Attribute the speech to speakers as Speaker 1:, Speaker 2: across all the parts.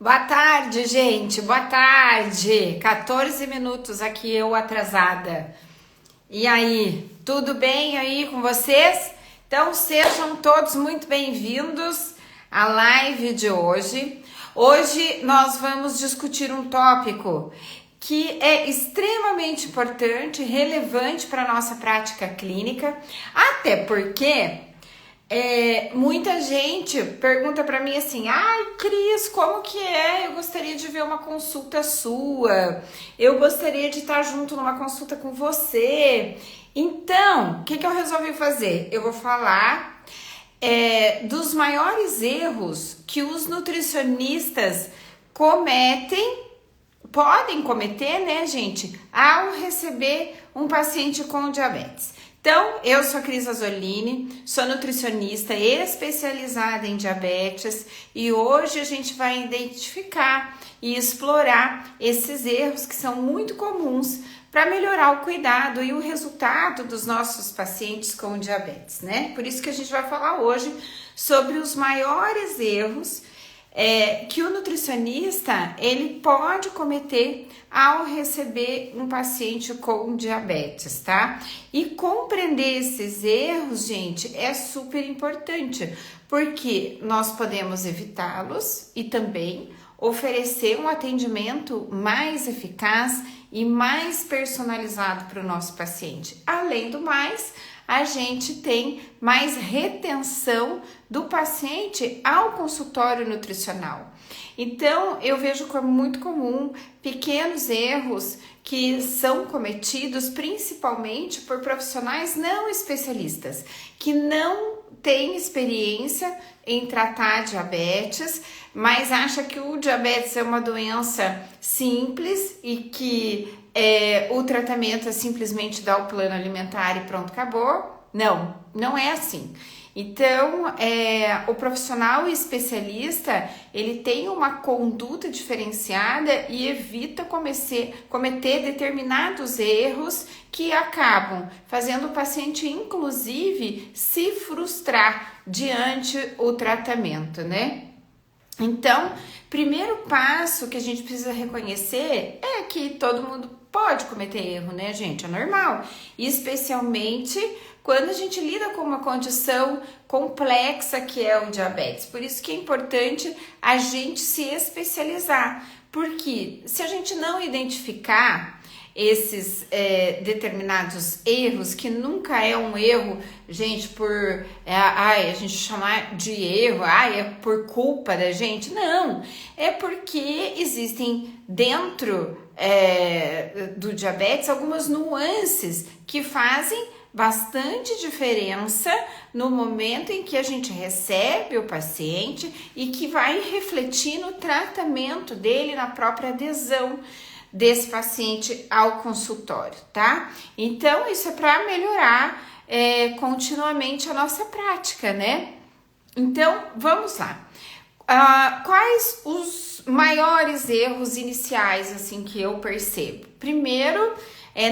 Speaker 1: Boa tarde, gente. Boa tarde. 14 minutos aqui eu atrasada. E aí, tudo bem aí com vocês? Então, sejam todos muito bem-vindos à live de hoje. Hoje nós vamos discutir um tópico que é extremamente importante, relevante para a nossa prática clínica, até porque muita gente pergunta para mim assim: ai, Cris, como que é? Eu gostaria de ver uma consulta sua, eu gostaria de estar junto numa consulta com você. Então, o que eu resolvi fazer? Eu vou falar dos maiores erros que os nutricionistas podem cometer, né, gente, ao receber um paciente com diabetes. Então, eu sou a Cris Azzolini, sou nutricionista especializada em diabetes e hoje a gente vai identificar e explorar esses erros que são muito comuns para melhorar o cuidado e o resultado dos nossos pacientes com diabetes, né? Por isso que a gente vai falar hoje sobre os maiores erros que o nutricionista ele pode cometer ao receber um paciente com diabetes, tá? E compreender esses erros, gente, é super importante, porque nós podemos evitá-los e também oferecer um atendimento mais eficaz e mais personalizado para o nosso paciente. Além do mais, a gente tem mais retenção do paciente ao consultório nutricional. Então, eu vejo como muito comum pequenos erros que são cometidos principalmente por profissionais não especialistas, que não têm experiência em tratar diabetes, mas acha que o diabetes é uma doença simples e que o tratamento é simplesmente dar o plano alimentar e pronto, acabou. Não é assim. Então, o profissional especialista, ele tem uma conduta diferenciada e evita cometer determinados erros que acabam fazendo o paciente, inclusive, se frustrar diante o tratamento, né? Então, primeiro passo que a gente precisa reconhecer é que todo mundo pode cometer erro, né, gente? É normal. Especialmente quando a gente lida com uma condição complexa que é o diabetes. Por isso que é importante a gente se especializar. Porque se a gente não identificar esses determinados erros, que nunca é um erro, gente, por a gente chamar de erro, é por culpa da gente. Não, é porque existem dentro do diabetes algumas nuances que fazem bastante diferença no momento em que a gente recebe o paciente e que vai refletir no tratamento dele, na própria adesão desse paciente ao consultório, tá? Então, isso é para melhorar continuamente a nossa prática, né? Então, vamos lá. Quais os maiores erros iniciais, assim, que eu percebo? Primeiro,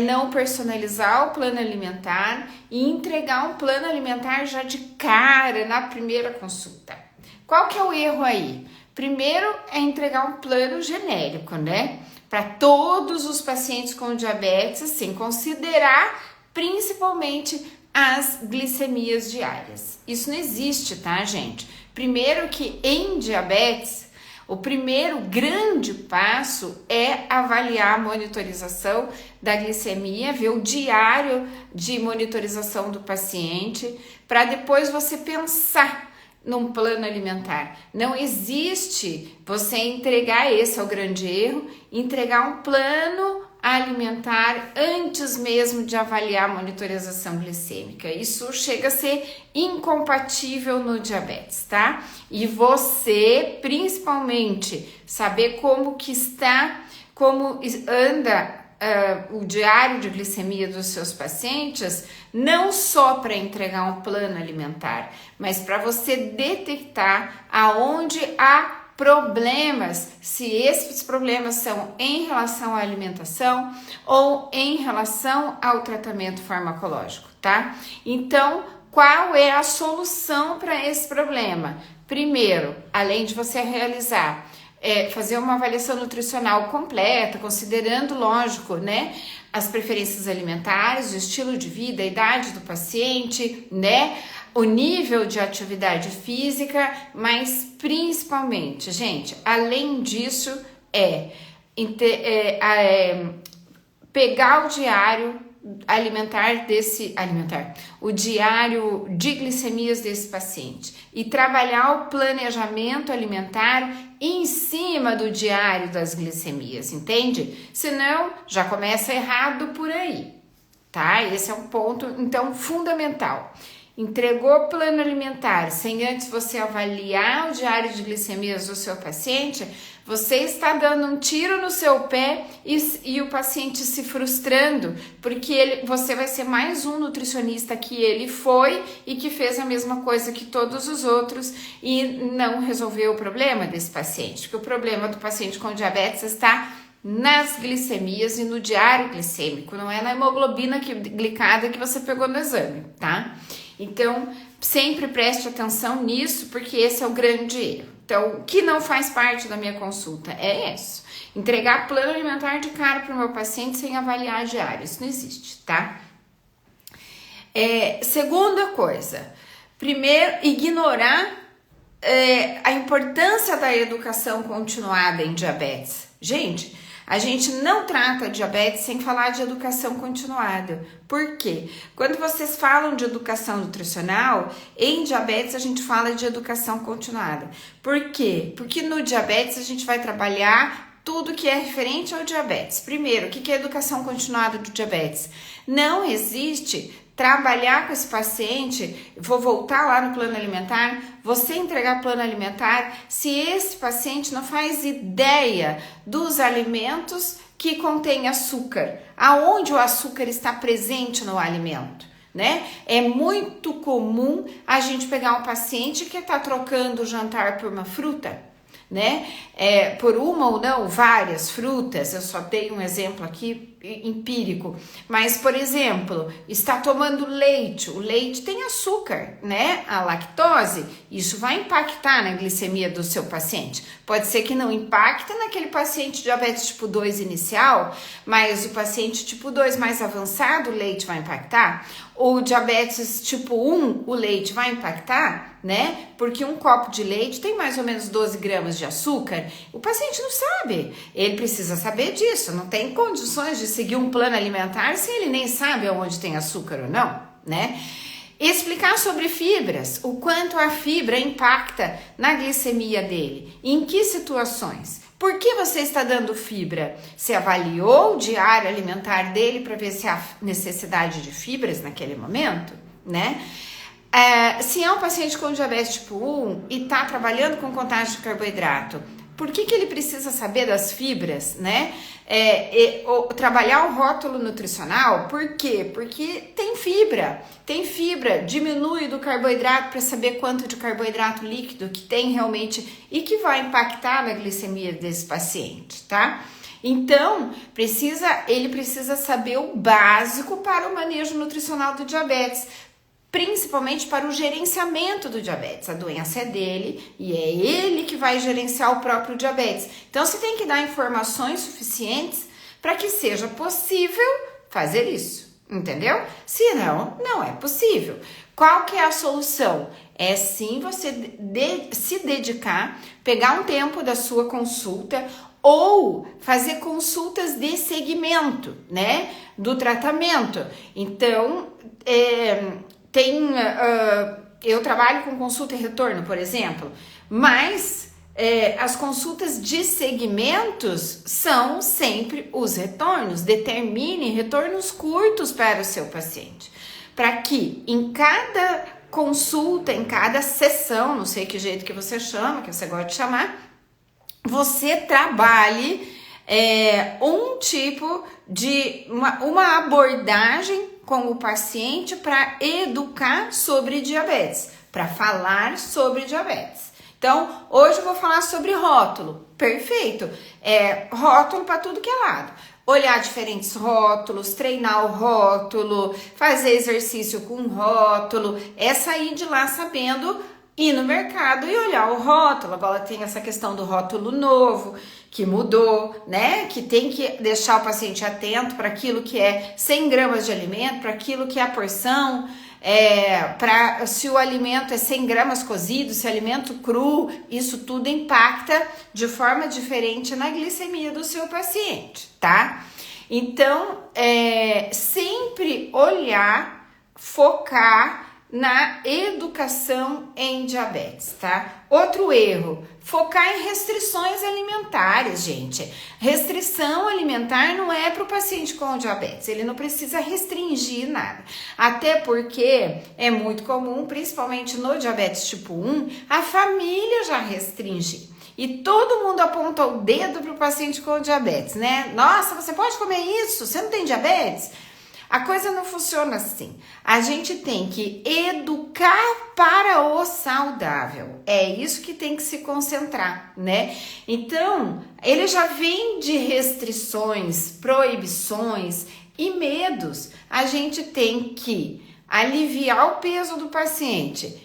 Speaker 1: não personalizar o plano alimentar e entregar um plano alimentar já de cara na primeira consulta. Qual que é o erro aí? Primeiro é entregar um plano genérico, né? Para todos os pacientes com diabetes, sem considerar principalmente as glicemias diárias. Isso não existe, tá, gente? Primeiro que em diabetes, o primeiro grande passo é avaliar a monitorização da glicemia, ver o diário de monitorização do paciente, para depois você pensar num plano alimentar. Não existe você entregar, esse é o grande erro, entregar um plano alimentar antes mesmo de avaliar a monitorização glicêmica. Isso chega a ser incompatível no diabetes, tá? E você, principalmente, saber como anda o diário de glicemia dos seus pacientes, não só para entregar um plano alimentar, mas para você detectar aonde há problemas, se esses problemas são em relação à alimentação ou em relação ao tratamento farmacológico, tá? Então, qual é a solução para esse problema? Primeiro, além de você realizar fazer uma avaliação nutricional completa, considerando, lógico, né, as preferências alimentares, o estilo de vida, a idade do paciente, né, o nível de atividade física, mas principalmente, gente, além disso, pegar o diário o diário de glicemias desse paciente e trabalhar o planejamento alimentar em cima do diário das glicemias, entende? Senão já começa errado por aí, tá? Esse é um ponto, então, fundamental. Entregou o plano alimentar sem antes você avaliar o diário de glicemias do seu paciente, você está dando um tiro no seu pé e o paciente se frustrando, porque você vai ser mais um nutricionista que ele foi e que fez a mesma coisa que todos os outros e não resolveu o problema desse paciente, porque o problema do paciente com diabetes está nas glicemias e no diário glicêmico, não é na hemoglobina glicada que você pegou no exame, tá? Então, sempre preste atenção nisso, porque esse é o grande erro. Então, o que não faz parte da minha consulta é isso. Entregar plano alimentar de cara para o meu paciente sem avaliar diário. Isso não existe, tá? Segunda coisa. Primeiro, ignorar a importância da educação continuada em diabetes. Gente, a gente não trata diabetes sem falar de educação continuada. Por quê? Quando vocês falam de educação nutricional, em diabetes a gente fala de educação continuada. Por quê? Porque no diabetes a gente vai trabalhar tudo que é referente ao diabetes. Primeiro, o que é educação continuada do diabetes? Não existe trabalhar com esse paciente, vou voltar lá no plano alimentar, você entregar plano alimentar, se esse paciente não faz ideia dos alimentos que contêm açúcar, aonde o açúcar está presente no alimento, né? É muito comum a gente pegar um paciente que está trocando o jantar por uma fruta, né? Por uma ou não, várias frutas, eu só dei um exemplo aqui empírico, mas, por exemplo, está tomando leite, o leite tem açúcar, né? A lactose, isso vai impactar na glicemia do seu paciente. Pode ser que não impacte naquele paciente diabetes tipo 2 inicial, mas o paciente tipo 2 mais avançado, o leite vai impactar. Ou diabetes tipo 1, o leite vai impactar, né? Porque um copo de leite tem mais ou menos 12 gramas de açúcar. O paciente não sabe, ele precisa saber disso, não tem condições de seguir um plano alimentar se ele nem sabe onde tem açúcar ou não, né? Explicar sobre fibras, o quanto a fibra impacta na glicemia dele, em que situações. Por que você está dando fibra? Você avaliou o diário alimentar dele para ver se há necessidade de fibras naquele momento, né? Se é um paciente com diabetes tipo 1 e está trabalhando com contagem de carboidrato, por que ele precisa saber das fibras, né? Trabalhar o rótulo nutricional, por quê? Porque tem fibra, diminui do carboidrato para saber quanto de carboidrato líquido que tem realmente e que vai impactar na glicemia desse paciente, tá? Então, ele precisa saber o básico para o manejo nutricional do diabetes, principalmente para o gerenciamento do diabetes. A doença é dele e é ele que vai gerenciar o próprio diabetes. Então, você tem que dar informações suficientes para que seja possível fazer isso, entendeu? Senão, não é possível. Qual que é a solução? É sim você se dedicar, pegar um tempo da sua consulta ou fazer consultas de segmento, né, do tratamento. Então, eu trabalho com consulta e retorno, por exemplo, mas as consultas de segmentos são sempre os retornos. Determine retornos curtos para o seu paciente, para que em cada consulta, em cada sessão, não sei que jeito que você chama, que você gosta de chamar, você trabalhe um tipo de uma abordagem com o paciente para educar sobre diabetes, para falar sobre diabetes. Então, hoje eu vou falar sobre rótulo. Perfeito. Rótulo para tudo que é lado. Olhar diferentes rótulos, treinar o rótulo, fazer exercício com rótulo, sair de lá sabendo ir no mercado e olhar o rótulo. Agora tem essa questão do rótulo novo, que mudou, né? Que tem que deixar o paciente atento para aquilo que é 100 gramas de alimento, para aquilo que é a porção, para se o alimento é 100 gramas cozido, se é alimento cru, isso tudo impacta de forma diferente na glicemia do seu paciente, tá? Então, sempre olhar, focar na educação em diabetes, tá? Outro erro, focar em restrições alimentares, gente. Restrição alimentar não é para o paciente com diabetes, ele não precisa restringir nada. Até porque é muito comum, principalmente no diabetes tipo 1, a família já restringir. E todo mundo aponta o dedo para o paciente com diabetes, né? Nossa, você pode comer isso? Você não tem diabetes? A coisa não funciona assim. A gente tem que educar para o saudável. É isso que tem que se concentrar, né? Então, ele já vem de restrições, proibições e medos. A gente tem que aliviar o peso do paciente,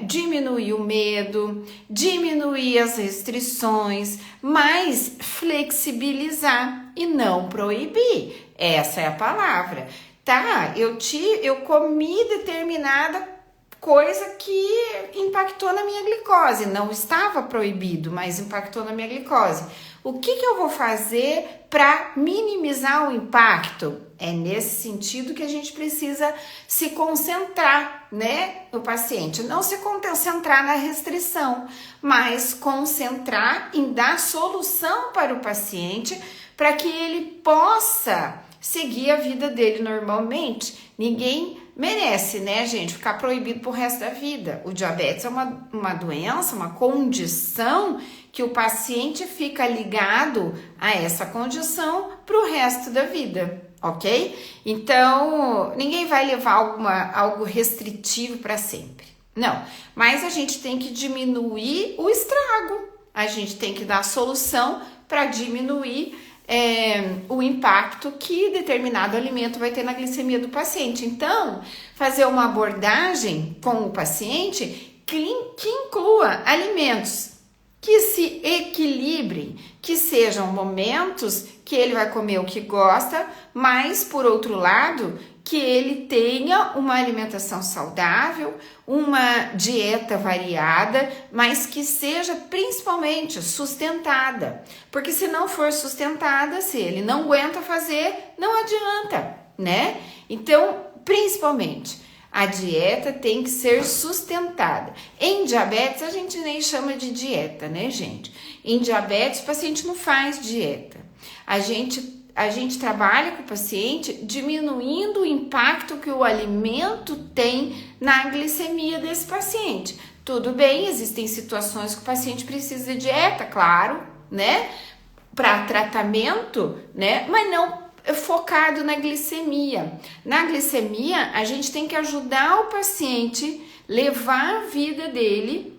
Speaker 1: diminuir o medo, diminuir as restrições, mas flexibilizar e não proibir. Essa é a palavra. Tá, eu comi determinada coisa que impactou na minha glicose. Não estava proibido, mas impactou na minha glicose. O que eu vou fazer para minimizar o impacto? É nesse sentido que a gente precisa se concentrar, né, no paciente. Não se concentrar na restrição, mas concentrar em dar solução para o paciente para que ele possa seguir a vida dele normalmente. Ninguém merece, né, gente, ficar proibido pro resto da vida. O diabetes é uma doença, uma condição que o paciente fica ligado a essa condição pro resto da vida, ok? Então, ninguém vai levar algo restritivo para sempre. Não, mas a gente tem que diminuir o estrago. A gente tem que dar solução para diminuir o impacto que determinado alimento vai ter na glicemia do paciente. Então, fazer uma abordagem com o paciente que inclua alimentos que se equilibrem, que sejam momentos que ele vai comer o que gosta, mas, por outro lado, que ele tenha uma alimentação saudável, uma dieta variada, mas que seja principalmente sustentada. Porque se não for sustentada, se ele não aguenta fazer, não adianta, né? Então, principalmente, a dieta tem que ser sustentada. Em diabetes, a gente nem chama de dieta, né, gente? Em diabetes, o paciente não faz dieta. A gente trabalha com o paciente diminuindo o impacto que o alimento tem na glicemia desse paciente. Tudo bem, existem situações que o paciente precisa de dieta, claro, né? Para tratamento, né? Mas não focado na glicemia. Na glicemia, a gente tem que ajudar o paciente levar a vida dele,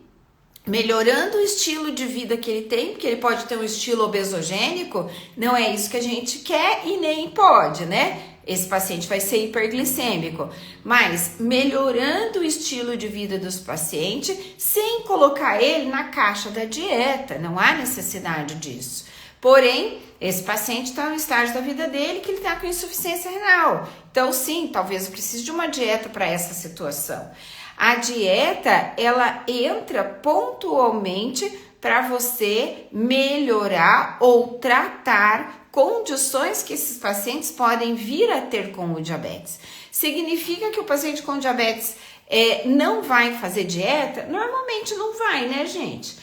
Speaker 1: melhorando o estilo de vida que ele tem, porque ele pode ter um estilo obesogênico, não é isso que a gente quer e nem pode, né? Esse paciente vai ser hiperglicêmico, mas melhorando o estilo de vida dos pacientes sem colocar ele na caixa da dieta, não há necessidade disso. Porém, esse paciente está no estágio da vida dele que ele está com insuficiência renal. Então, sim, talvez eu precise de uma dieta para essa situação. A dieta, ela entra pontualmente para você melhorar ou tratar condições que esses pacientes podem vir a ter com o diabetes. Significa que o paciente com diabetes não vai fazer dieta? Normalmente não vai, né, gente?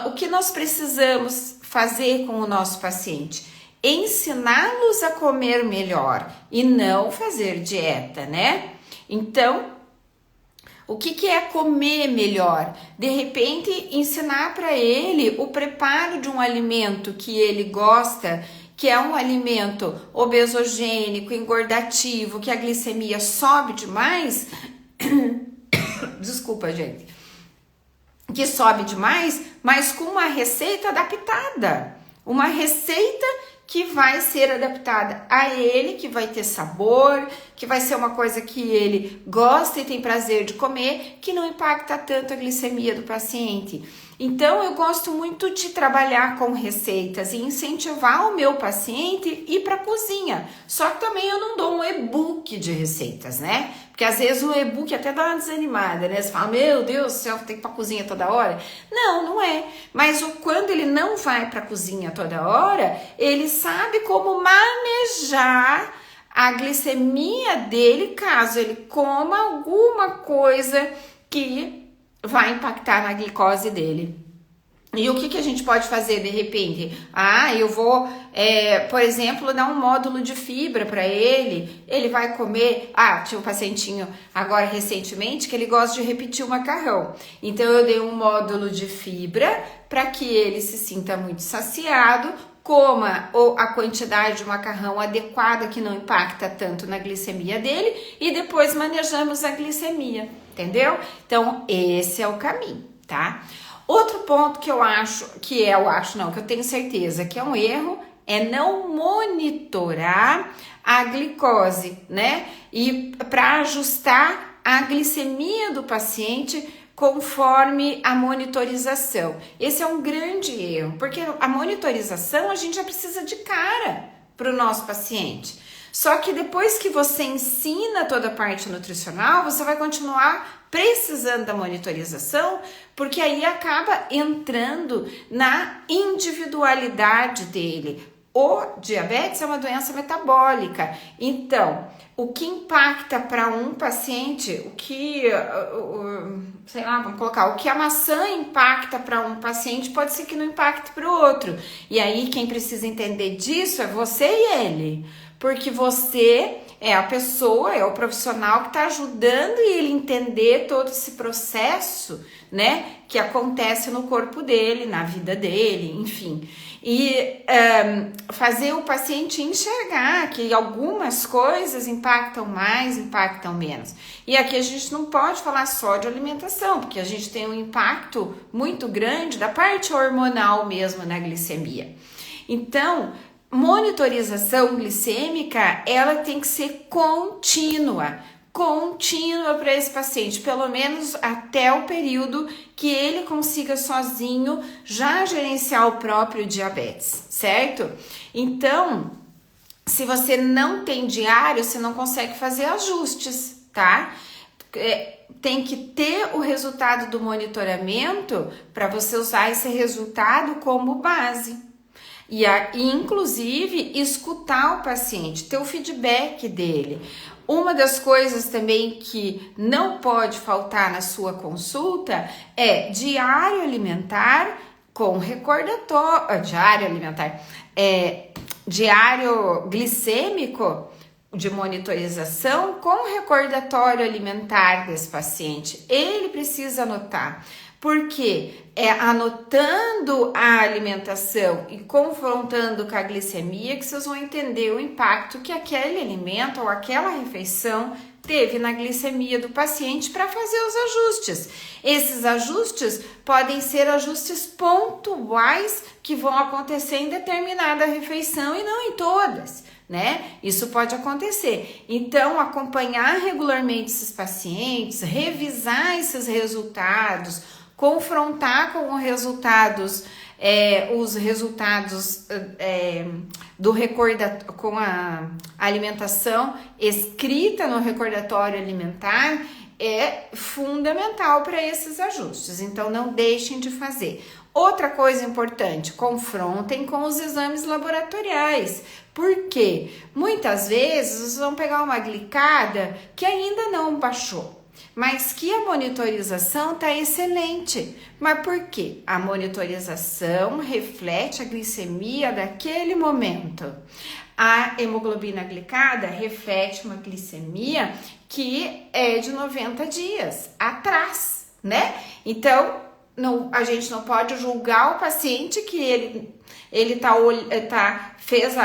Speaker 1: O que nós precisamos fazer com o nosso paciente? Ensiná-los a comer melhor e não fazer dieta, né? Então, o que é comer melhor? De repente, ensinar para ele o preparo de um alimento que ele gosta, que é um alimento obesogênico, engordativo, que a glicemia sobe demais. Desculpa, gente. Que sobe demais, mas com uma receita adaptada. Uma receita que vai ser adaptada a ele, que vai ter sabor, que vai ser uma coisa que ele gosta e tem prazer de comer, que não impacta tanto a glicemia do paciente. Então, eu gosto muito de trabalhar com receitas e incentivar o meu paciente a ir para a cozinha. Só que também eu não dou um e-book de receitas, né? Porque às vezes o e-book até dá uma desanimada, né? Você fala, meu Deus do céu, tem que ir para a cozinha toda hora. Não, não é. Mas quando ele não vai para a cozinha toda hora, ele sabe como manejar a glicemia dele caso ele coma alguma coisa que vai impactar na glicose dele. E o que a gente pode fazer de repente? Eu vou, por exemplo, dar um módulo de fibra para ele. Ele vai comer. Tinha um pacientinho agora recentemente que ele gosta de repetir o macarrão. Então eu dei um módulo de fibra para que ele se sinta muito saciado, coma a quantidade de macarrão adequada que não impacta tanto na glicemia dele e depois manejamos a glicemia, entendeu? Então esse é o caminho, tá? Outro ponto que eu tenho certeza que é um erro, é não monitorar a glicose, né? E para ajustar a glicemia do paciente conforme a monitorização. Esse é um grande erro, porque a monitorização a gente já precisa de cara para o nosso paciente. Só que depois que você ensina toda a parte nutricional, você vai continuar precisando da monitorização, porque aí acaba entrando na individualidade dele. O diabetes é uma doença metabólica, então o que impacta para um paciente, o que a maçã impacta para um paciente pode ser que não impacte para o outro. E aí quem precisa entender disso é você e ele, porque você é a pessoa, é o profissional que está ajudando ele entender todo esse processo, né, que acontece no corpo dele, na vida dele, enfim. E fazer o paciente enxergar que algumas coisas impactam mais, impactam menos. E aqui a gente não pode falar só de alimentação, porque a gente tem um impacto muito grande da parte hormonal mesmo na glicemia. Então, monitorização glicêmica, ela tem que ser contínua para esse paciente, pelo menos até o período que ele consiga sozinho já gerenciar o próprio diabetes, certo? Então, se você não tem diário, você não consegue fazer ajustes, tá? Tem que ter o resultado do monitoramento para você usar esse resultado como base. E inclusive escutar o paciente, ter o feedback dele. Uma das coisas também que não pode faltar na sua consulta é diário alimentar com recordatório, diário glicêmico de monitorização com recordatório alimentar desse paciente. Ele precisa anotar. Porque anotando a alimentação e confrontando com a glicemia que vocês vão entender o impacto que aquele alimento ou aquela refeição teve na glicemia do paciente para fazer os ajustes. Esses ajustes podem ser ajustes pontuais que vão acontecer em determinada refeição e não em todas, né? Isso pode acontecer. Então, acompanhar regularmente esses pacientes, revisar esses resultados, confrontar com os resultados com a alimentação escrita no recordatório alimentar é fundamental para esses ajustes. Então, não deixem de fazer. Outra coisa importante, confrontem com os exames laboratoriais. Por quê? Muitas vezes vocês vão pegar uma glicada que ainda não baixou, mas que a monitorização está excelente. Mas por quê? A monitorização reflete a glicemia daquele momento. A hemoglobina glicada reflete uma glicemia que é de 90 dias atrás, né? Então, a gente não pode julgar o paciente que ele fez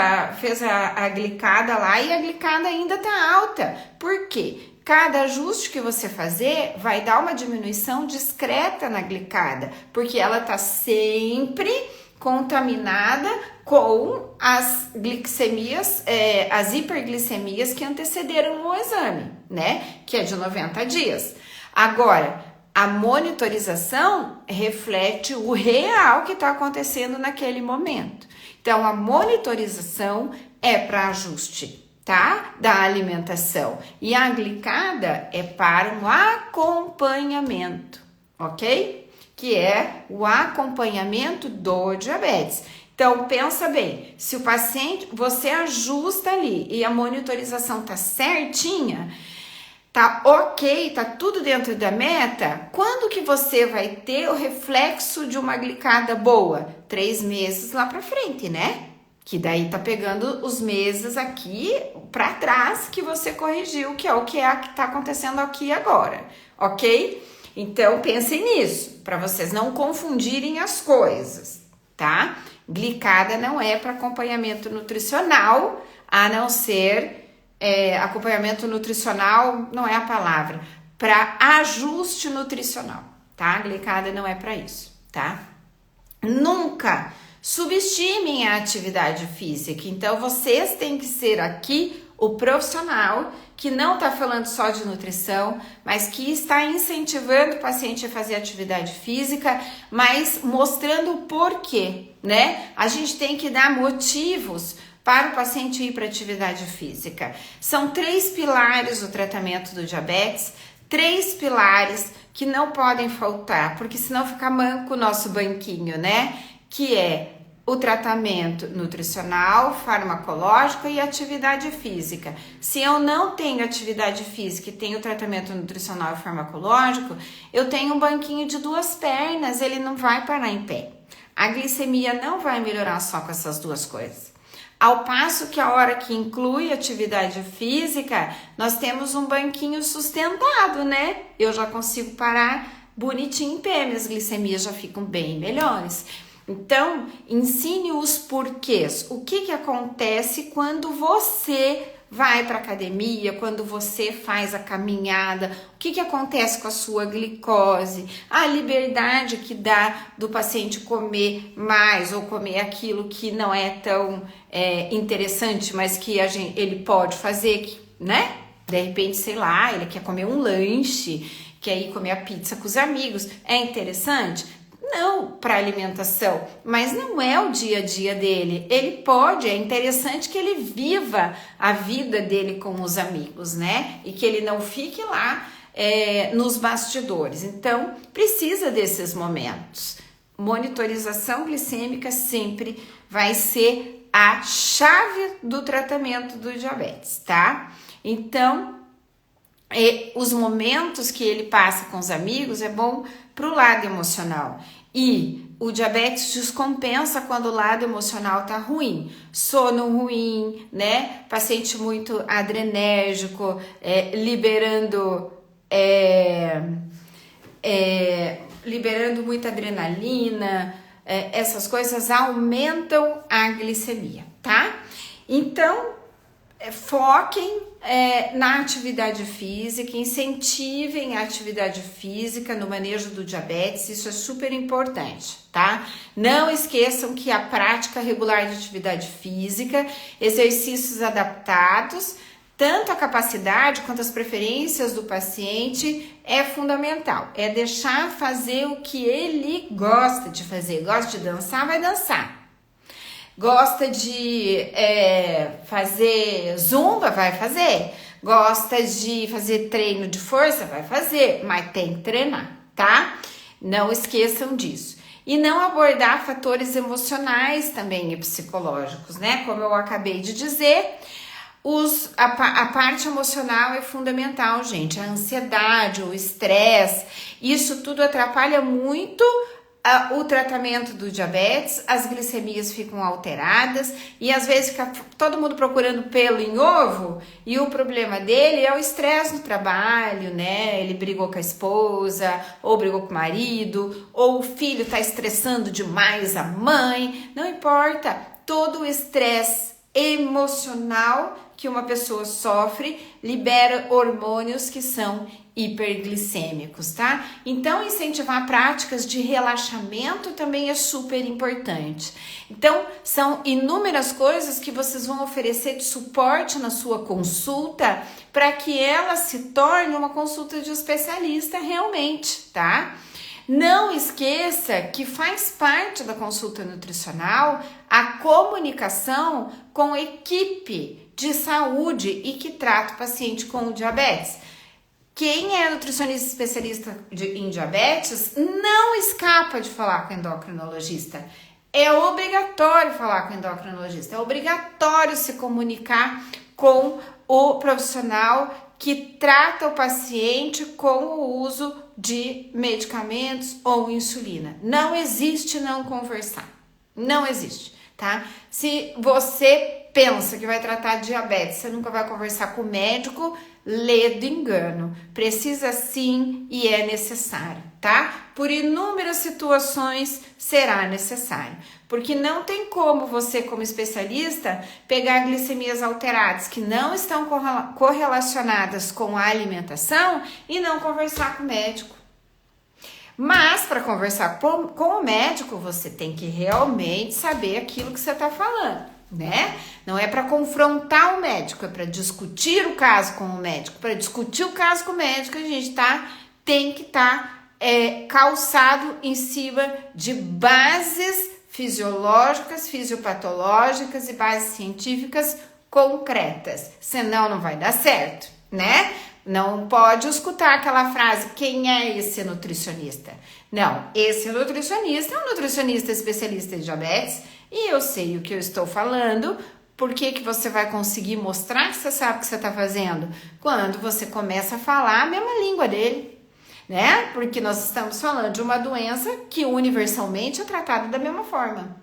Speaker 1: a glicada lá e a glicada ainda tá alta. Por quê? Cada ajuste que você fazer vai dar uma diminuição discreta na glicada, porque ela tá sempre contaminada com as glicemias, as hiperglicemias que antecederam o exame, né? Que é de 90 dias. Agora, a monitorização reflete o real que está acontecendo naquele momento. Então, a monitorização é para ajuste, tá? Da alimentação. E a glicada é para um acompanhamento, ok? Que é o acompanhamento do diabetes. Então, pensa bem, se o paciente, você ajusta ali e a monitorização tá certinha, tá ok, tá tudo dentro da meta, quando que você vai ter o reflexo de uma glicada boa? 3 meses lá pra frente, né? Que daí tá pegando os meses aqui pra trás que você corrigiu, que é o que tá acontecendo aqui agora, ok? Então, pensem nisso, para vocês não confundirem as coisas, tá? Glicada não é para acompanhamento nutricional, a não ser acompanhamento nutricional, não é a palavra, para ajuste nutricional, tá? Glicada não é para isso, tá? Nunca subestimem a atividade física, então vocês têm que ser aqui o profissional que não está falando só de nutrição, mas que está incentivando o paciente a fazer atividade física, mas mostrando o porquê, né? A gente tem que dar motivos para o paciente ir para atividade física. São 3 pilares do tratamento do diabetes, 3 pilares que não podem faltar, porque senão fica manco o nosso banquinho, né? Que é o tratamento nutricional, farmacológico e atividade física. Se eu não tenho atividade física e tenho tratamento nutricional e farmacológico, eu tenho um banquinho de 2 pernas, ele não vai parar em pé. A glicemia não vai melhorar só com essas 2 coisas. Ao passo que a hora que inclui atividade física, nós temos um banquinho sustentado, né? Eu já consigo parar bonitinho em pé, minhas glicemias já ficam bem melhores. Então, ensine os porquês. O que acontece quando você vai para academia, quando você faz a caminhada? O que acontece com a sua glicose? A liberdade que dá do paciente comer mais ou comer aquilo que não é tão interessante, mas que ele pode fazer, né? De repente, sei lá, ele quer comer um lanche, quer ir comer a pizza com os amigos. É interessante? Não para alimentação, mas não é o dia a dia dele. Ele pode, é interessante que ele viva a vida dele com os amigos, né? E que ele não fique lá nos bastidores. Então, precisa desses momentos. Monitorização glicêmica sempre vai ser a chave do tratamento do diabetes, tá? Então, os momentos que ele passa com os amigos é bom para o lado emocional. E o diabetes descompensa quando o lado emocional tá ruim. Sono ruim, né? Paciente muito adrenérgico, liberando muita adrenalina, essas coisas aumentam a glicemia, tá? Então, foquem na atividade física, incentivem a atividade física no manejo do diabetes, isso é super importante, tá? Não esqueçam que a prática regular de atividade física, exercícios adaptados, tanto a capacidade quanto as preferências do paciente é fundamental, é deixar fazer o que ele gosta de fazer, gosta de dançar, vai dançar. Gosta de fazer zumba, vai fazer. Gosta de fazer treino de força, vai fazer. Mas tem que treinar, tá? Não esqueçam disso. E não abordar fatores emocionais também e psicológicos, né? Como eu acabei de dizer, a parte emocional é fundamental, gente. A ansiedade, o estresse, isso tudo atrapalha muito o tratamento do diabetes, as glicemias ficam alteradas e às vezes fica todo mundo procurando pelo em ovo e o problema dele é o estresse no trabalho, né? Ele brigou com a esposa, ou brigou com o marido, ou o filho tá estressando demais a mãe, não importa, todo o estresse emocional que uma pessoa sofre libera hormônios que são hiperglicêmicos, tá? Então, incentivar práticas de relaxamento também é super importante. Então, são inúmeras coisas que vocês vão oferecer de suporte na sua consulta para que ela se torne uma consulta de especialista realmente, tá? Não esqueça que faz parte da consulta nutricional a comunicação com a equipe de saúde e que trata o paciente com diabetes. Quem é nutricionista especialista em diabetes não escapa de falar com o endocrinologista. É obrigatório falar com o endocrinologista, é obrigatório se comunicar com o profissional que trata o paciente com o uso de medicamentos ou insulina. Não existe não conversar, não existe, tá? Se você pensa que vai tratar diabetes, você nunca vai conversar com o médico, lê do engano. Precisa sim e é necessário, tá? Por inúmeras situações será necessário. Porque não tem como você, como especialista, pegar glicemias alteradas que não estão correlacionadas com a alimentação e não conversar com o médico. Mas, para conversar com o médico, você tem que realmente saber aquilo que você está falando, né? Não é para confrontar o médico, é para discutir o caso com o médico. Para discutir o caso com o médico, a gente tem que estar calçado em cima de bases fisiológicas, fisiopatológicas e bases científicas concretas. Senão não vai dar certo, né? Não pode escutar aquela frase, quem é esse nutricionista? Não, esse nutricionista é um nutricionista especialista em diabetes e eu sei o que eu estou falando. Por que você vai conseguir mostrar que você sabe o que você está fazendo? Quando você começa a falar a mesma língua dele, né? Porque nós estamos falando de uma doença que universalmente é tratada da mesma forma.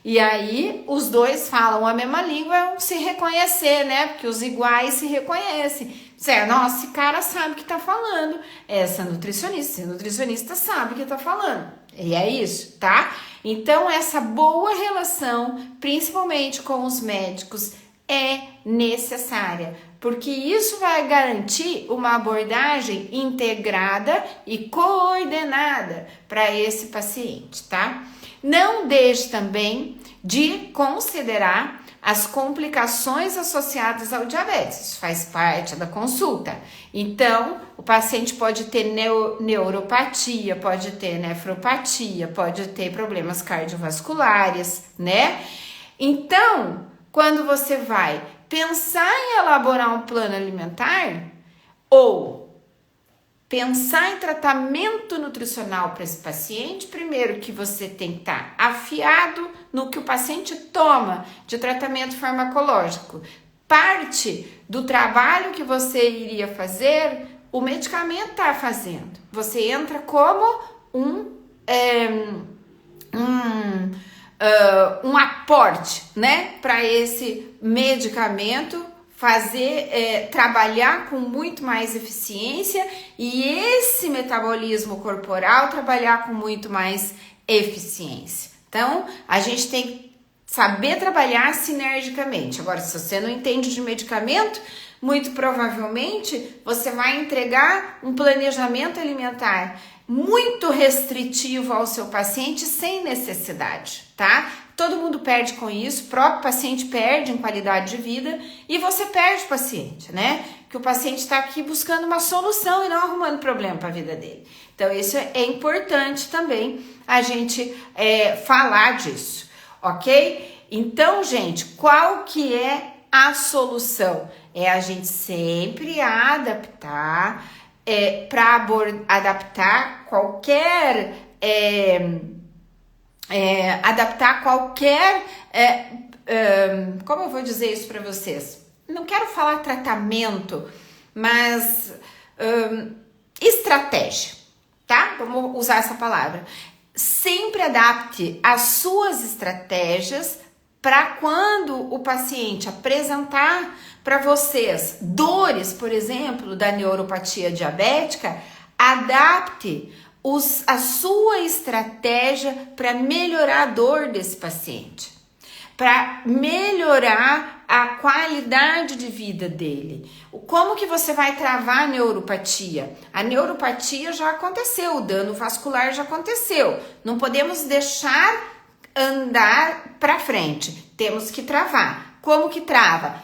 Speaker 1: E aí os dois falam a mesma língua, vão se reconhecer, né? Porque os iguais se reconhecem. Nossa, esse cara sabe o que tá falando. Essa nutricionista sabe o que tá falando. E é isso, tá? Então, essa boa relação, principalmente com os médicos, é necessária, porque isso vai garantir uma abordagem integrada e coordenada para esse paciente, tá? Não deixe também de considerar as complicações associadas ao diabetes, isso faz parte da consulta. Então, o paciente pode ter neuropatia, pode ter nefropatia, pode ter problemas cardiovasculares, né? Então, quando você vai pensar em elaborar um plano alimentar ou pensar em tratamento nutricional para esse paciente, primeiro que você tem que estar afiado no que o paciente toma de tratamento farmacológico. Parte do trabalho que você iria fazer, o medicamento está fazendo. Você entra como um aporte, né, para esse medicamento trabalhar com muito mais eficiência e esse metabolismo corporal trabalhar com muito mais eficiência. Então, a gente tem que saber trabalhar sinergicamente. Agora, se você não entende de medicamento, muito provavelmente você vai entregar um planejamento alimentar muito restritivo ao seu paciente sem necessidade, tá? Todo mundo perde com isso, o próprio paciente perde em qualidade de vida e você perde o paciente, né? Que o paciente está aqui buscando uma solução e não arrumando problema para a vida dele. Então, isso é importante também a gente falar disso, ok? Então, gente, qual que é a solução? É a gente sempre adaptar para adaptar qualquer como eu vou dizer isso para vocês? Não quero falar tratamento, mas estratégia, tá? Vamos usar essa palavra. Sempre adapte as suas estratégias para quando o paciente apresentar para vocês dores, por exemplo, da neuropatia diabética, adapte a sua estratégia para melhorar a dor desse paciente. para melhorar a qualidade de vida dele. Como que você vai travar a neuropatia? A neuropatia já aconteceu, o dano vascular já aconteceu. Não podemos deixar andar para frente, temos que travar. Como que trava?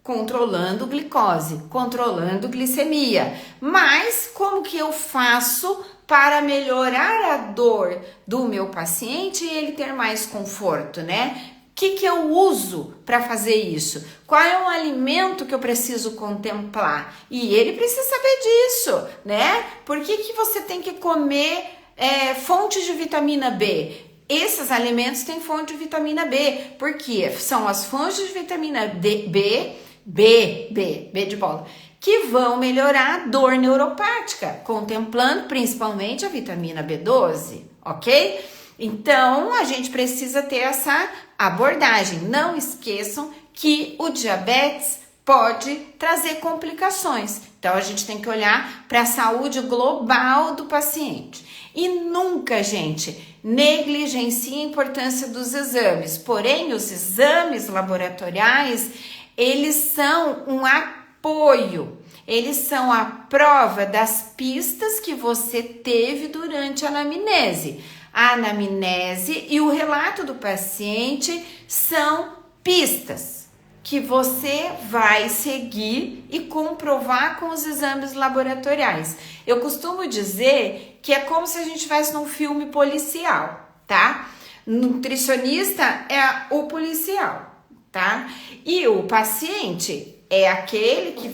Speaker 1: Controlando glicose, controlando glicemia. Mas como que eu faço para melhorar a dor do meu paciente e ele ter mais conforto, né? O que eu uso para fazer isso? Qual é o alimento que eu preciso contemplar? E ele precisa saber disso, né? Por que você tem que comer fontes de vitamina B? Esses alimentos têm fonte de vitamina B, porque são as fontes de vitamina B de bola, que vão melhorar a dor neuropática, contemplando principalmente a vitamina B12, ok? Então, a gente precisa ter essa abordagem. Não esqueçam que o diabetes pode trazer complicações. Então, a gente tem que olhar para a saúde global do paciente. E nunca, gente, negligencie a importância dos exames. Porém, os exames laboratoriais, eles são um apoio. Eles são a prova das pistas que você teve durante a anamnese. A anamnese e o relato do paciente são pistas que você vai seguir e comprovar com os exames laboratoriais. Eu costumo dizer que é como se a gente estivesse num filme policial, tá? Nutricionista é o policial, tá? E o paciente é aquele que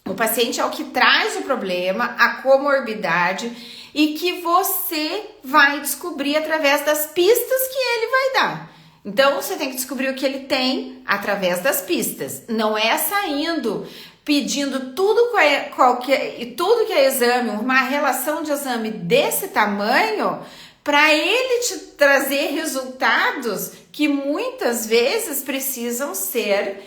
Speaker 1: o paciente é o que traz o problema, a comorbidade e que você vai descobrir através das pistas que ele vai dar. Então, você tem que descobrir o que ele tem através das pistas. Não é saindo pedindo tudo que é exame, uma relação de exame desse tamanho, para ele te trazer resultados que muitas vezes precisam ser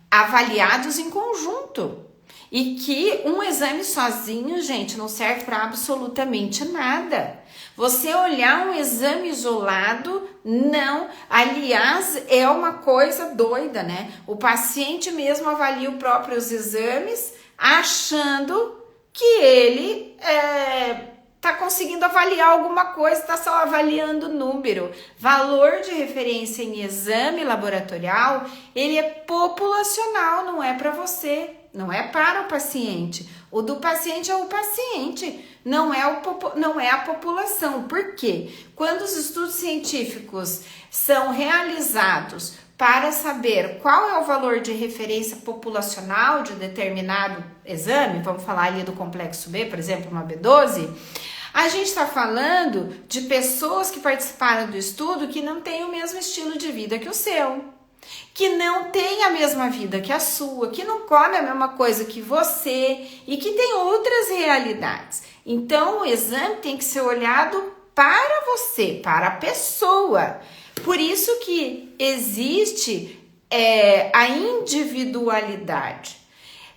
Speaker 1: avaliados em conjunto. E que um exame sozinho, gente, não serve para absolutamente nada. Você olhar um exame isolado, não. Aliás, é uma coisa doida, né? O paciente mesmo avalia os próprios exames, achando que ele tá conseguindo avaliar alguma coisa, tá só avaliando número. Valor de referência em exame laboratorial, ele é populacional, não é para você, não é para o paciente. O do paciente é o paciente, não é a população. Por quê? Quando os estudos científicos são realizados para saber qual é o valor de referência populacional de determinado exame, vamos falar ali do complexo B, por exemplo, uma B12, a gente está falando de pessoas que participaram do estudo que não têm o mesmo estilo de vida que o seu, que não tem a mesma vida que a sua, que não come a mesma coisa que você e que tem outras realidades. Então, o exame tem que ser olhado para você, para a pessoa. Por isso que existe a individualidade.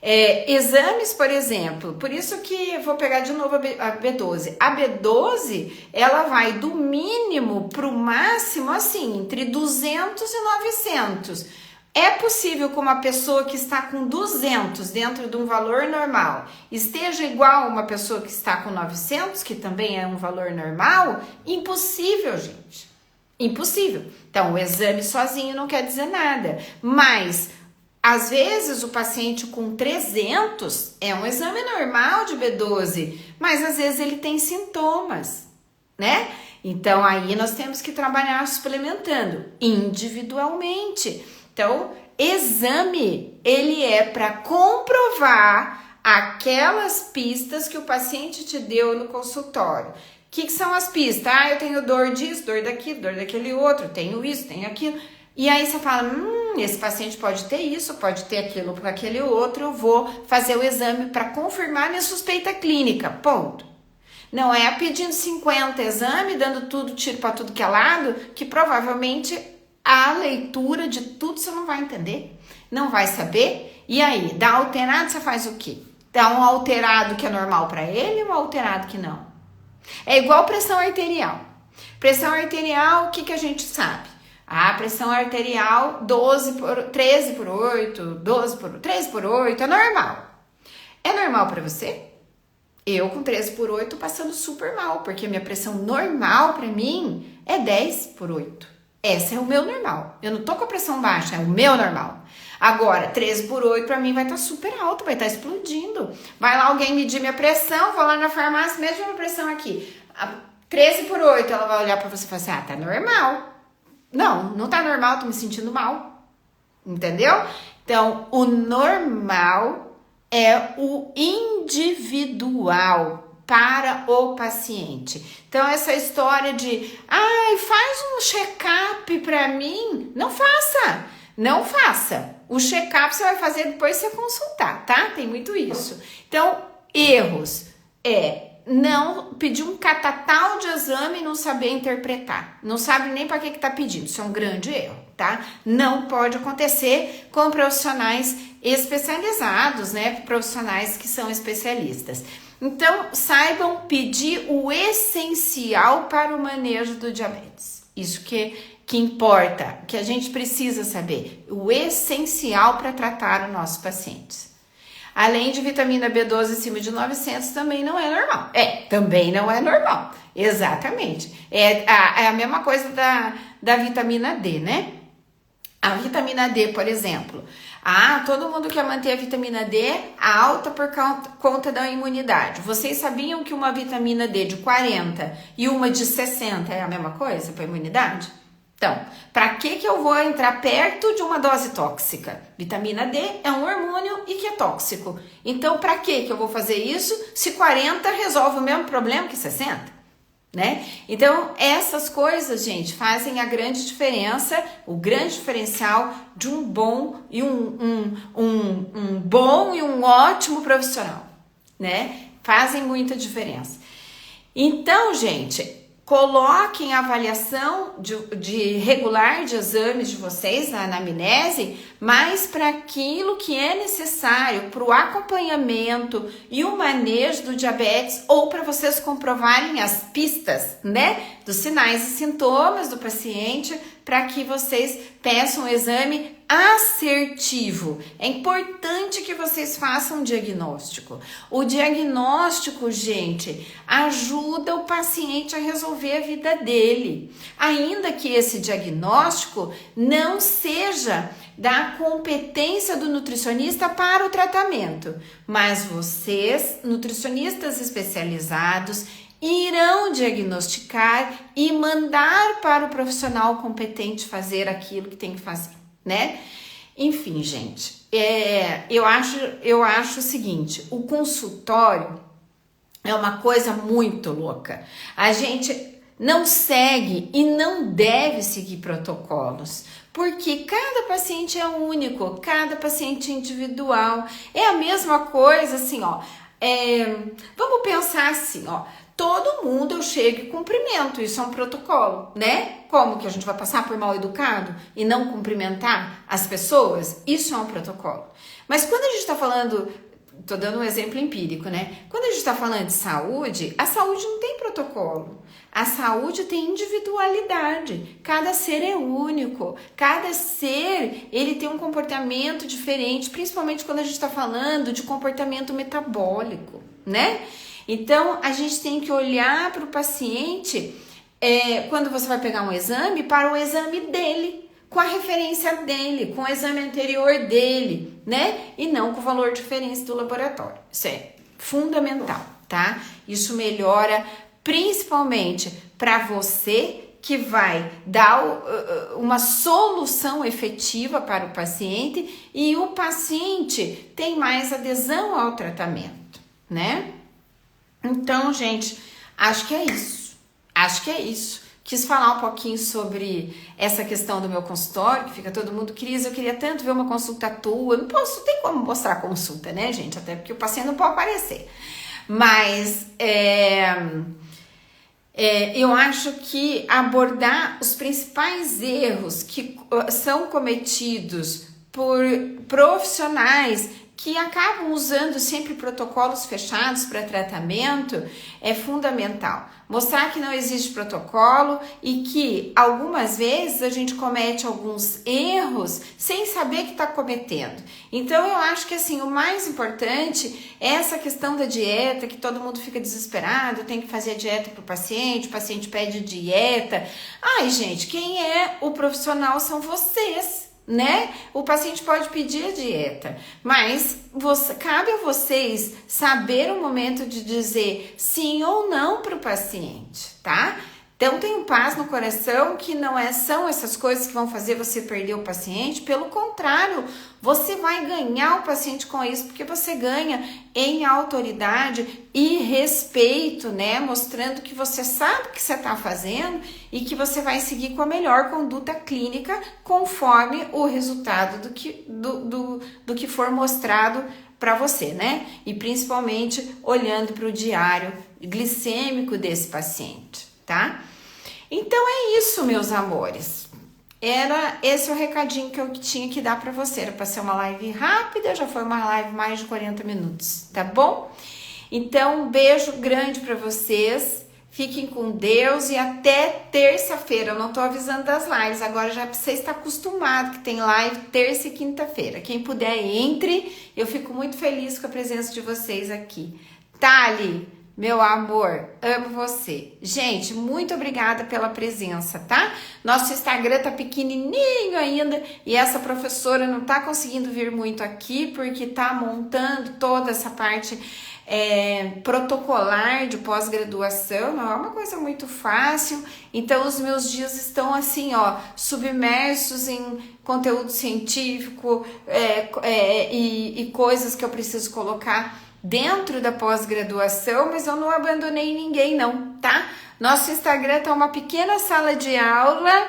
Speaker 1: Exames, por exemplo, por isso que eu vou pegar de novo a B12. A B12, ela vai do mínimo para o máximo, assim, entre 200 e 900. É possível que uma pessoa que está com 200 dentro de um valor normal esteja igual a uma pessoa que está com 900, que também é um valor normal? Impossível, gente. Impossível. Então, o exame sozinho não quer dizer nada, mas às vezes o paciente com 300 é um exame normal de B12, mas às vezes ele tem sintomas, né? Então aí nós temos que trabalhar suplementando individualmente. Então, exame, ele é para comprovar aquelas pistas que o paciente te deu no consultório. O que são as pistas? Eu tenho dor disso, dor daquilo, dor daquele outro, tenho isso, tenho aquilo. E aí você fala, esse paciente pode ter isso, pode ter aquilo para aquele outro, eu vou fazer o exame para confirmar minha suspeita clínica, ponto. Não é pedindo 50 exames, dando tudo, tiro para tudo que é lado, que provavelmente a leitura de tudo você não vai entender, não vai saber. E aí, dá alterado, você faz o quê? Dá um alterado que é normal para ele e um alterado que não. É igual pressão arterial. Pressão arterial, o que que a gente sabe? A pressão arterial 13 por 8, 13 por 8 é normal. É normal para você? Eu com 13 por 8 passando super mal, porque minha pressão normal para mim é 10 por 8. Esse é o meu normal. Eu não tô com a pressão baixa, é o meu normal. Agora, 13 por 8 para mim vai estar super alto, vai estar explodindo. Vai lá alguém medir minha pressão, vou lá na farmácia, mesmo minha pressão aqui. 13 por 8, ela vai olhar para você e falar assim, tá normal. Não, não tá normal, tô me sentindo mal. Entendeu? Então, o normal é o individual para o paciente. Então, essa história de, faz um check-up para mim, não faça. Não faça. O check-up você vai fazer depois de você consultar, tá? Tem muito isso. Então, erros não pedir um catatal de exame e não saber interpretar. Não sabe nem para que tá pedindo. Isso é um grande erro, tá? Não pode acontecer com profissionais especializados, né? Profissionais que são especialistas. Então, saibam pedir o essencial para o manejo do diabetes. Isso que importa, que a gente precisa saber. O essencial para tratar os nossos pacientes. Além de vitamina B12 acima de 900, também não é normal. Também não é normal. Exatamente. É a mesma coisa da vitamina D, né? A vitamina D, por exemplo. Todo mundo quer manter a vitamina D alta por conta da imunidade. Vocês sabiam que uma vitamina D de 40 e uma de 60 é a mesma coisa para a imunidade? Então, para que eu vou entrar perto de uma dose tóxica? Vitamina D é um hormônio e que é tóxico. Então, para que eu vou fazer isso se 40 resolve o mesmo problema que 60? Né? Então, essas coisas, gente, fazem a grande diferença, o grande diferencial de um bom e um bom e um ótimo profissional, né? Fazem muita diferença. Então, gente, coloquem a avaliação de regular de exames de vocês na anamnese, mas para aquilo que é necessário para o acompanhamento e o manejo do diabetes ou para vocês comprovarem as pistas, né, dos sinais e sintomas do paciente, para que vocês peçam um exame assertivo. É importante que vocês façam um diagnóstico. O diagnóstico, gente, ajuda o paciente a resolver a vida dele. Ainda que esse diagnóstico não seja da competência do nutricionista para o tratamento, mas vocês, nutricionistas especializados, irão diagnosticar e mandar para o profissional competente fazer aquilo que tem que fazer, né? Enfim, gente, eu acho o seguinte, o consultório é uma coisa muito louca. A gente não segue e não deve seguir protocolos, porque cada paciente é único, cada paciente é individual. É a mesma coisa, assim, vamos pensar assim, todo mundo eu chego e cumprimento, isso é um protocolo, né? Como que a gente vai passar por mal educado e não cumprimentar as pessoas? Isso é um protocolo. Mas quando a gente tá falando, tô dando um exemplo empírico, né? Quando a gente tá falando de saúde, a saúde não tem protocolo. A saúde tem individualidade. Cada ser é único. Cada ser, ele tem um comportamento diferente, principalmente quando a gente tá falando de comportamento metabólico, né? Então, a gente tem que olhar para o paciente, quando você vai pegar um exame, para o exame dele, com a referência dele, com o exame anterior dele, né? E não com o valor de referência do laboratório. Isso é fundamental, tá? Isso melhora principalmente para você que vai dar uma solução efetiva para o paciente e o paciente tem mais adesão ao tratamento, né? Então, gente, acho que é isso. Quis falar um pouquinho sobre essa questão do meu consultório, que fica todo mundo, Cris, eu queria tanto ver uma consulta tua. Não tem como mostrar a consulta, né, gente? Até porque o paciente não pode aparecer. Mas eu acho que abordar os principais erros que são cometidos por profissionais que acabam usando sempre protocolos fechados para tratamento, é fundamental. Mostrar que não existe protocolo e que algumas vezes a gente comete alguns erros sem saber que está cometendo. Então eu acho que assim, o mais importante é essa questão da dieta, que todo mundo fica desesperado, tem que fazer a dieta para o paciente pede dieta. Ai, gente, quem é o profissional são vocês, né? O paciente pode pedir a dieta, mas cabe a vocês saber o momento de dizer sim ou não para o paciente, tá? Então tenham paz no coração que não são essas coisas que vão fazer você perder o paciente, pelo contrário, você vai ganhar o paciente com isso, porque você ganha em autoridade e respeito, né? Mostrando que você sabe o que você está fazendo e que você vai seguir com a melhor conduta clínica conforme o resultado do que for mostrado para você, né? E principalmente olhando para o diário glicêmico desse paciente, tá? Então é isso, meus amores. Esse é o recadinho que eu tinha que dar para você. Era para ser uma live rápida, já foi uma live mais de 40 minutos, tá bom? Então, um beijo grande para vocês. Fiquem com Deus e até terça-feira. Eu não tô avisando das lives, agora já você está acostumado que tem live terça e quinta-feira. Quem puder, entre. Eu fico muito feliz com a presença de vocês aqui. Thali, meu amor, amo você. Gente, muito obrigada pela presença, tá? Nosso Instagram tá pequenininho ainda e essa professora não tá conseguindo vir muito aqui porque tá montando toda essa parte protocolar de pós-graduação. Não é uma coisa muito fácil. Então, os meus dias estão assim, ó, submersos em conteúdo científico e coisas que eu preciso colocar dentro da pós-graduação, mas eu não abandonei ninguém não, tá? Nosso Instagram tá uma pequena sala de aula,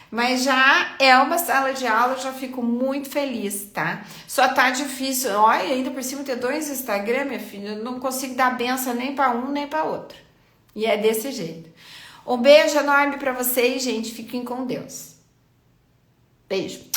Speaker 1: mas já é uma sala de aula, eu já fico muito feliz, tá? Só tá difícil, olha, ainda por cima ter 2 Instagram, minha filha, eu não consigo dar benção nem para um, nem para outro. E é desse jeito. Um beijo enorme para vocês, gente, fiquem com Deus. Beijo.